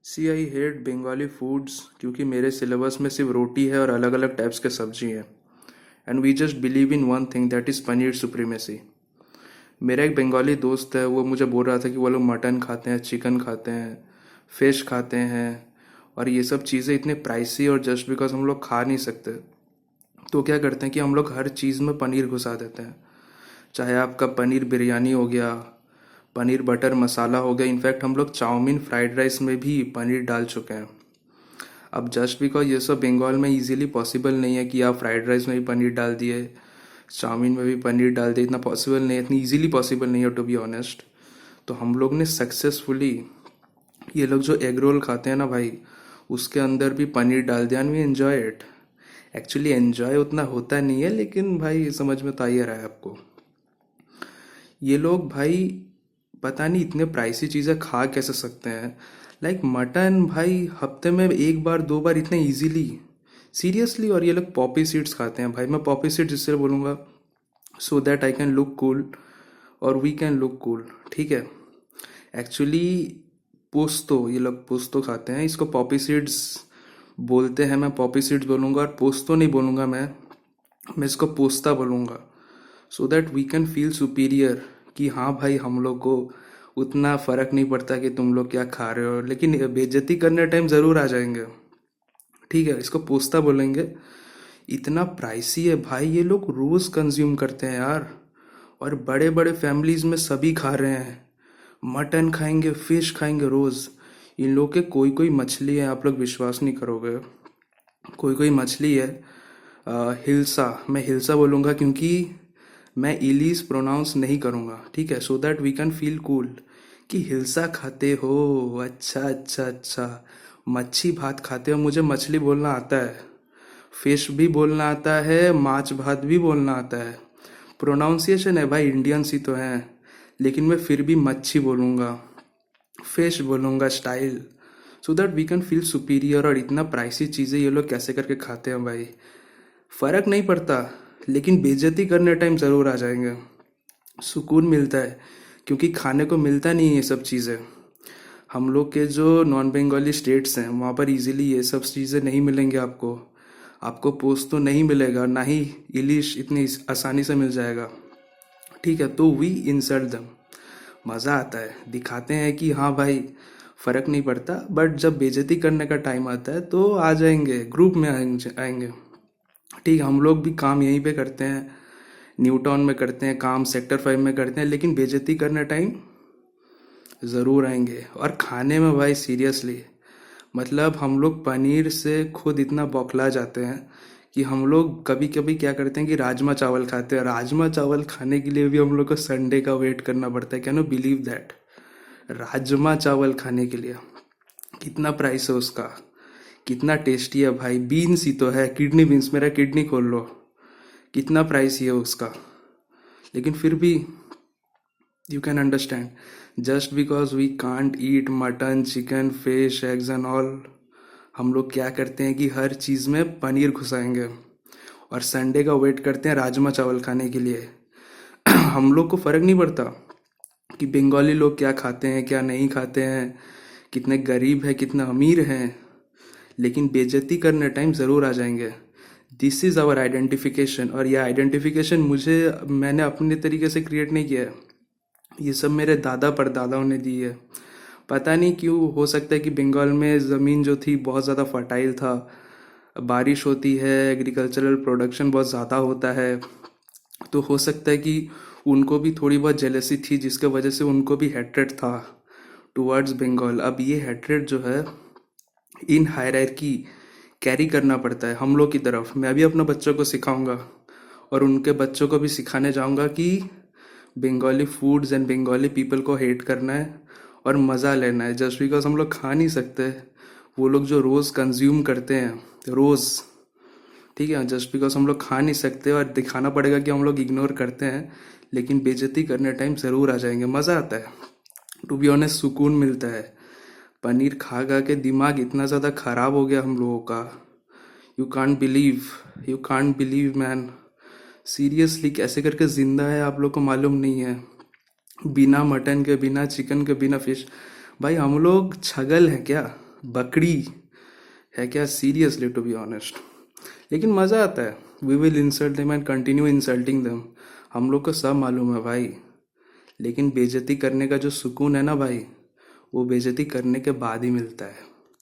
C I hate Bengali foods क्योंकि मेरे syllabus में सिर्फ रोटी है और अलग अलग टाइप्स के सब्जी हैं। And we just believe in one thing that is paneer supremacy. मेरा एक बंगाली दोस्त है, वो मुझे बोल रहा था कि वो लोग मटन खाते हैं, चिकन खाते हैं, फिश खाते हैं, और ये सब चीज़ें इतने प्राइसी, और जस्ट बिकॉज हम लोग खा नहीं सकते तो क्या करते हैं कि हम लोग हर चीज़ में पनीर घुसा देते हैं। चाहे आपका पनीर बिरयानी हो गया, पनीर बटर मसाला हो गया, इनफैक्ट हम लोग चाउमीन फ्राइड राइस में भी पनीर डाल चुके हैं। अब जस्ट बिकॉज ये सब बंगाल में इजीली पॉसिबल नहीं है कि आप फ्राइड राइस में भी पनीर डाल दिए, चाउमीन में भी पनीर डाल दिए, इतना पॉसिबल नहीं है, इतनी इजीली पॉसिबल नहीं है टू बी ऑनेस्ट। तो हम लोग ने सक्सेसफुली, ये लोग जो एग रोल खाते हैं ना भाई, उसके अंदर भी पनीर डाल दिया, and we enjoy it. Actually enjoy उतना होता नहीं है, लेकिन भाई समझ में तो आ ही रहा है आपको। ये लोग भाई पता नहीं इतने प्राइसी चीज़ें खा कैसे सकते हैं। लाइक मटन भाई हफ्ते में एक बार दो बार इतने इजीली, सीरियसली। और ये लोग पॉपी सीड्स खाते हैं भाई। मैं पॉपी सीड्स इसलिए बोलूँगा so that I can look cool और वी कैन लुक कूल, ठीक है। एक्चुअली पोस्तो, ये लोग पोस्तो खाते हैं, इसको पॉपी सीड्स बोलते हैं। मैं पॉपी सीड्स बोलूँगा और पोस्तो नहीं बोलूँगा, मैं इसको पोस्ता बोलूँगा, so that we can feel superior कि हाँ भाई हम लोग को उतना फ़र्क नहीं पड़ता कि तुम लोग क्या खा रहे हो, लेकिन बेइज्जती करने टाइम ज़रूर आ जाएंगे, ठीक है। इसको पोस्ता बोलेंगे। इतना प्राइसी है भाई, ये लोग रोज़ कंज्यूम करते हैं यार, और बड़े बड़े फैमिलीज में सभी खा रहे हैं। मटन खाएंगे, फिश खाएंगे रोज़। इन लोग के कोई कोई मछली है, आप लोग विश्वास नहीं करोगे, कोई कोई मछली है हिल्सा, मैं हिल्सा बोलूँगा क्योंकि मैं इलीस प्रोनाउंस नहीं करूँगा, ठीक है, so that we can feel cool कि हिल्सा खाते हो। अच्छा अच्छा अच्छा, मच्छी भात खाते हो। मुझे मछली बोलना आता है, फिश भी बोलना आता है, माछ भात भी बोलना आता है। प्रोनाउंसिएशन है भाई, इंडियंस ही तो हैं, लेकिन मैं फिर भी मच्छी बोलूँगा, फिश बोलूँगा style, so that we can feel superior. और इतना प्राइसी चीज़ें ये लोग कैसे करके खाते हैं भाई, फ़र्क नहीं पड़ता, लेकिन बेइज्जती करने टाइम ज़रूर आ जाएंगे। सुकून मिलता है क्योंकि खाने को मिलता नहीं है ये सब चीज़ें। हम लोग के जो नॉन बंगाली स्टेट्स हैं वहाँ पर इजीली ये सब चीज़ें नहीं मिलेंगे आपको। आपको पोस्ट तो नहीं मिलेगा, ना ही इलिश इतनी आसानी से मिल जाएगा, ठीक है। तो वी इंसल्ट दम, मज़ा आता है, दिखाते हैं कि हाँ भाई फ़र्क नहीं पड़ता। बट जब बेइज्जती करने का टाइम आता है तो आ जाएंगे, ग्रुप में आएंगे, ठीक है। हम लोग भी काम यहीं पे करते हैं, न्यू टाउन में करते हैं काम, सेक्टर 5 में करते हैं, लेकिन बेइज्जती करने टाइम ज़रूर आएंगे। और खाने में भाई सीरियसली, मतलब हम लोग पनीर से खुद इतना बौखला जाते हैं कि हम लोग कभी कभी क्या करते हैं कि राजमा चावल खाते हैं। राजमा चावल खाने के लिए भी हम लोग को संडे का वेट करना पड़ता है। Can you believe that? Rajma चावल खाने के लिए कितना प्राइस है उसका, कितना टेस्टी है भाई। बीन्स ही तो है, किडनी बीन्स, मेरा किडनी खोल लो, कितना प्राइस ही है उसका। लेकिन फिर भी you can understand, just because we can't eat mutton, chicken, fish, eggs and all, हम लोग क्या करते हैं कि हर चीज़ में पनीर घुसाएंगे और संडे का वेट करते हैं राजमा चावल खाने के लिए। हम लोग को फ़र्क नहीं पड़ता कि बंगाली लोग क्या खाते हैं क्या नहीं खाते हैं, कितने गरीब हैं कितना अमीर हैं, लेकिन बेइज्जती करने टाइम ज़रूर आ जाएंगे। This is our identification. और यह आइडेंटिफिकेशन मैंने अपने तरीके से क्रिएट नहीं किया है, ये सब मेरे दादा परदादाओं ने दी है। पता नहीं क्यों, हो सकता है कि बंगाल में ज़मीन जो थी बहुत ज़्यादा फर्टाइल था, बारिश होती है, एग्रीकल्चरल प्रोडक्शन बहुत ज़्यादा होता है, तो हो सकता है कि उनको भी थोड़ी बहुत जेलसी थी, जिसके वजह से उनको भी हेट्रेड था टुवर्ड्स बंगाल। अब ये हेट्रेड जो है इन हायरार्की कैरी करना पड़ता है हम लोग की तरफ। मैं भी अपने बच्चों को सिखाऊंगा और उनके बच्चों को भी सिखाने जाऊंगा कि Bengali foods and Bengali people को हेट करना है और मज़ा लेना है। जस्ट बिकॉज हम लोग खा नहीं सकते, वो लोग जो रोज़ कंज्यूम करते हैं रोज़, ठीक है, जस्ट बिकॉज हम लोग खा नहीं सकते और दिखाना पड़ेगा कि हम लोग इग्नोर करते हैं, लेकिन बेइज्जती करने टाइम ज़रूर आ जाएंगे। मज़ा आता है, टू बी ऑनेस्ट, सुकून मिलता है। पनीर खा खा के दिमाग इतना ज़्यादा ख़राब हो गया हम लोगों का, you can't believe, you can't believe man. Seriously कैसे करके ज़िंदा है आप लोग को मालूम नहीं है, बिना मटन के, बिना चिकन के, बिना फिश। भाई हम लोग छगल हैं क्या? बकरी है क्या? Seriously, to be honest. लेकिन मज़ा आता है। We will insult them and continue insulting them. हम लोग को सब मालूम है भाई। लेकिन बेइज्जती करने का जो सुकून है ना भाई, वो बेइज्जती करने के बाद ही मिलता है।